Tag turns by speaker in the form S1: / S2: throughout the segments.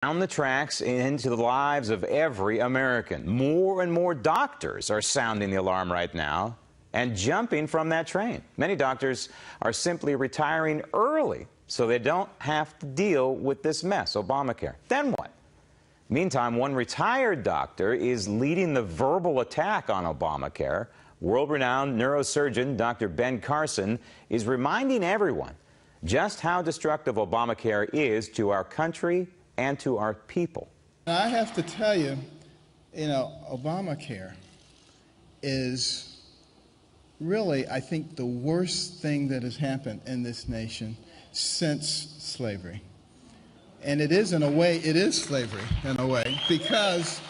S1: Down the tracks into the lives of every American. More and more doctors are sounding the alarm right now and jumping from that train. Many doctors are simply retiring early so they don't have to deal with this mess, Obamacare. Then what? Meantime, one retired doctor is leading the verbal attack on Obamacare. World-renowned neurosurgeon Dr. Ben Carson is reminding everyone just how destructive Obamacare is to our country and to our people.
S2: I have to tell you, Obamacare is really, I think, the worst thing that has happened in this nation since slavery. And it is, in a way, it is slavery, in a way, because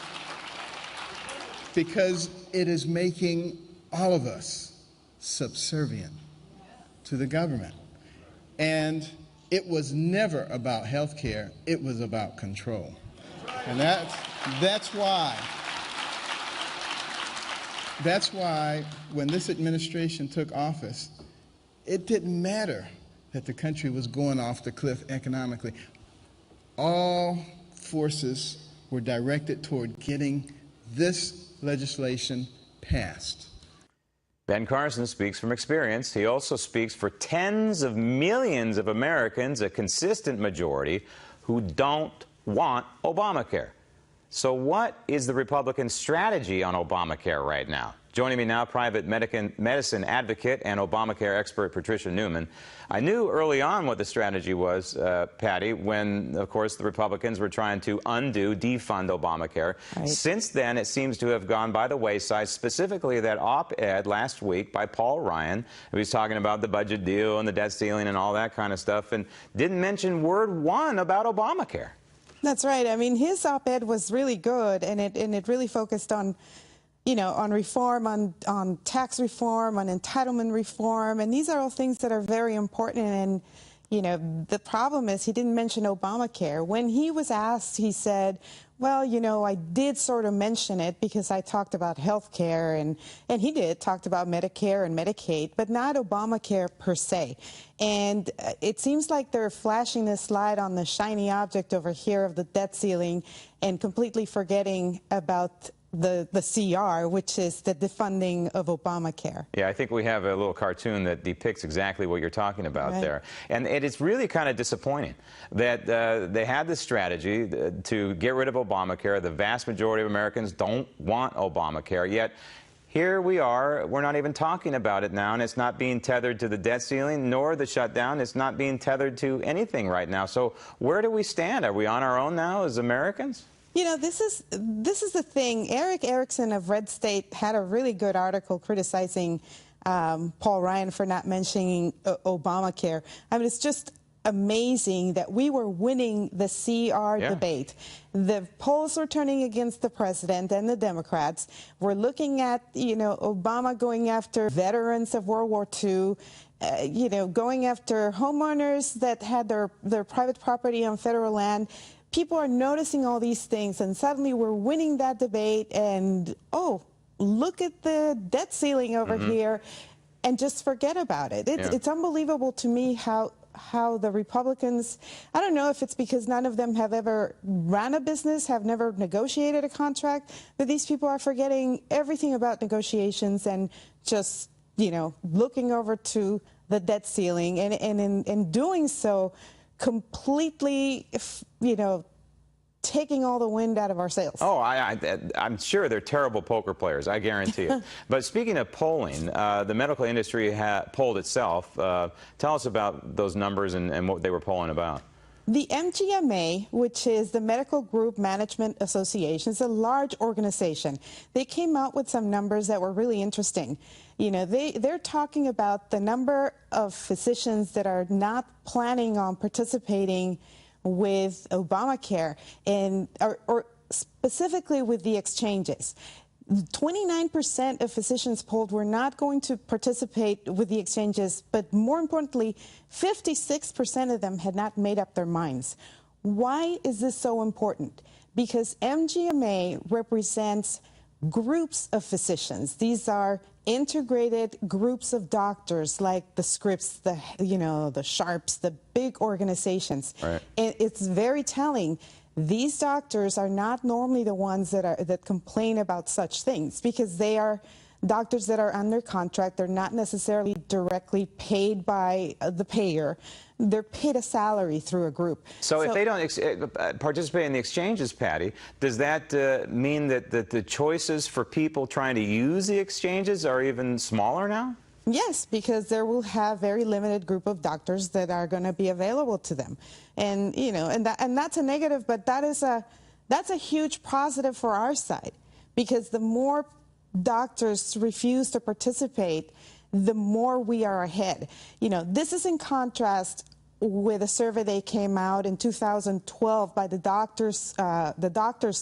S2: it is making all of us subservient to the government. And it was never about health care, it was about control. And that's why when this administration took office, it didn't matter that the country was going off the cliff economically. All forces were directed toward getting this legislation passed.
S1: Ben Carson speaks from experience. He also speaks for tens of millions of Americans, a consistent majority, who don't want Obamacare. So what is the Republican strategy on Obamacare right now? Joining me now, private medicine advocate and Obamacare expert Patricia Newman. I knew early on what the strategy was, Patty, when, of course, the Republicans were trying to defund Obamacare. Right. Since then, it seems to have gone by the wayside, specifically that op-ed last week by Paul Ryan. He was talking about the budget deal and the debt ceiling and all that kind of stuff, and didn't mention word one about Obamacare.
S3: That's right. I mean, his op-ed was really good, and it really focused on on reform, on tax reform, on entitlement reform, and these are all things that are very important. And, the problem is he didn't mention Obamacare. When he was asked, he said, well, I did sort of mention it because I talked about health care, and he talked about Medicare and Medicaid, but not Obamacare per se. And it seems like they're flashing this light on the shiny object over here of the debt ceiling and completely forgetting about the CR, which is the defunding of Obamacare.
S1: Yeah, I think we have a little cartoon that depicts exactly what you're talking about there. And it's really kind of disappointing that they had this strategy to get rid of Obamacare. The vast majority of Americans don't want Obamacare, yet here we are, we're not even talking about it now, and it's not being tethered to the debt ceiling nor the shutdown. It's not being tethered to anything right now. So where do we stand? Are we on our own now as Americans?
S3: This is the thing. Eric Erickson of Red State had a really good article criticizing Paul Ryan for not mentioning Obamacare. I mean, it's just amazing that we were winning the CR debate. The polls were turning against the president and the Democrats. We're looking at, Obama going after veterans of World War II, going after homeowners that had their private property on federal land. People are noticing all these things, and suddenly we're winning that debate, and, oh, look at the debt ceiling over here, and just forget about it. It's unbelievable to me how the Republicans, I don't know if it's because none of them have ever run a business, have never negotiated a contract, but these people are forgetting everything about negotiations and just, looking over to the debt ceiling, and in doing so, completely, taking all the wind out of our sails.
S1: Oh, I'm sure they're terrible poker players, I guarantee you. But speaking of polling, the medical industry polled itself. Tell us about those numbers and what they were polling about.
S3: The MGMA, which is the Medical Group Management Association, is a large organization. They came out with some numbers that were really interesting. They're talking about the number of physicians that are not planning on participating with Obamacare, or specifically with the exchanges. 29% of physicians polled were not going to participate with the exchanges, but more importantly, 56% of them had not made up their minds. Why is this so important? Because MGMA represents groups of physicians. These are integrated groups of doctors, like the Scripps, the Sharps, the big organizations. Right. And it's very telling These doctors are not normally the ones that complain about such things, because they are doctors that are under contract. They're not necessarily directly paid by the payer. They're paid a salary through a group.
S1: So if they don't participate in the exchanges, Patty, does that mean that the choices for people trying to use the exchanges are even smaller now?
S3: Yes, because there will have very limited group of doctors that are going to be available to them, and you know, and that's a negative, but that's a huge positive for our side, because the more doctors refuse to participate, the more we are ahead. You know, this is in contrast with a survey that came out in 2012 by the Doctors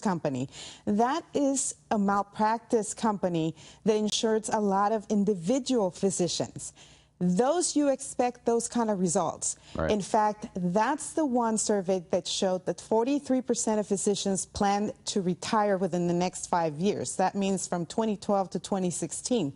S3: Company. That is a malpractice company that insures a lot of individual physicians. Those, you expect those kind of results.
S1: Right.
S3: In fact, that's the one survey that showed that 43% of physicians plan to retire within the next 5 years. That means from 2012 to 2016.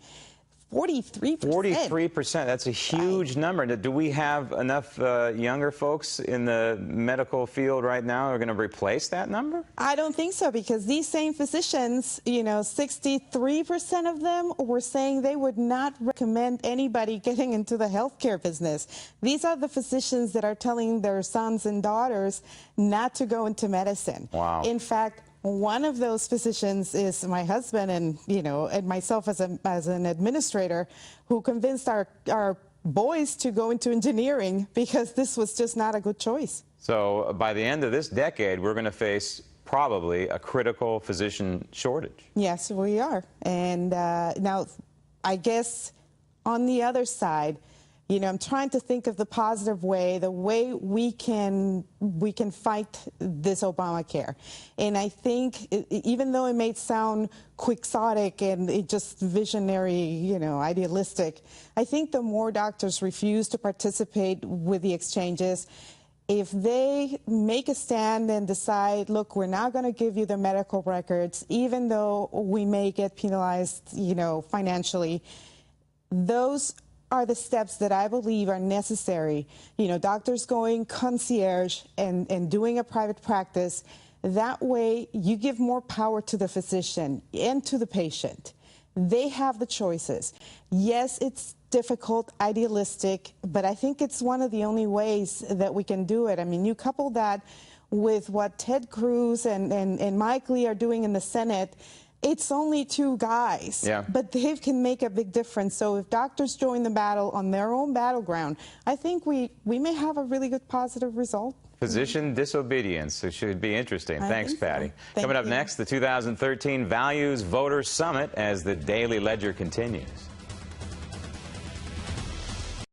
S3: 43%.
S1: 43%. That's a huge number. Do we have enough younger folks in the medical field right now who are going to replace that number?
S3: I don't think so, because these same physicians, you know, 63% of them were saying they would not recommend anybody getting into the healthcare business. These are the physicians that are telling their sons and daughters not to go into medicine.
S1: Wow.
S3: In fact, one of those physicians is my husband, and you know, and myself as an administrator, who convinced our boys to go into engineering because this was just not a good choice.
S1: So by the end of this decade, we're going to face probably a critical physician shortage.
S3: Yes, we are. And now, I guess on the other side, you know, I'm trying to think of the positive way, the way we can fight this Obamacare. And I think, even though it may sound quixotic and it just visionary, you know, idealistic, I think the more doctors refuse to participate with the exchanges, if they make a stand and decide, look, we're not going to give you the medical records, even though we may get penalized, you know, financially, those are the steps that I believe are necessary. You know, doctors going concierge and doing a private practice. That way, you give more power to the physician and to the patient. They have the choices. Yes, it's difficult, idealistic, but I think it's one of the only ways that we can do it. I mean, you couple that with what Ted Cruz and Mike Lee are doing in the Senate. It's only two guys,
S1: yeah,
S3: but they can make a big difference. So if doctors join the battle on their own battleground, I think we may have a really good positive result.
S1: Physician disobedience. It should be interesting. Thanks, Patty.
S3: So.
S1: Coming up next, the 2013 Values Voters Summit as the Daily Ledger continues.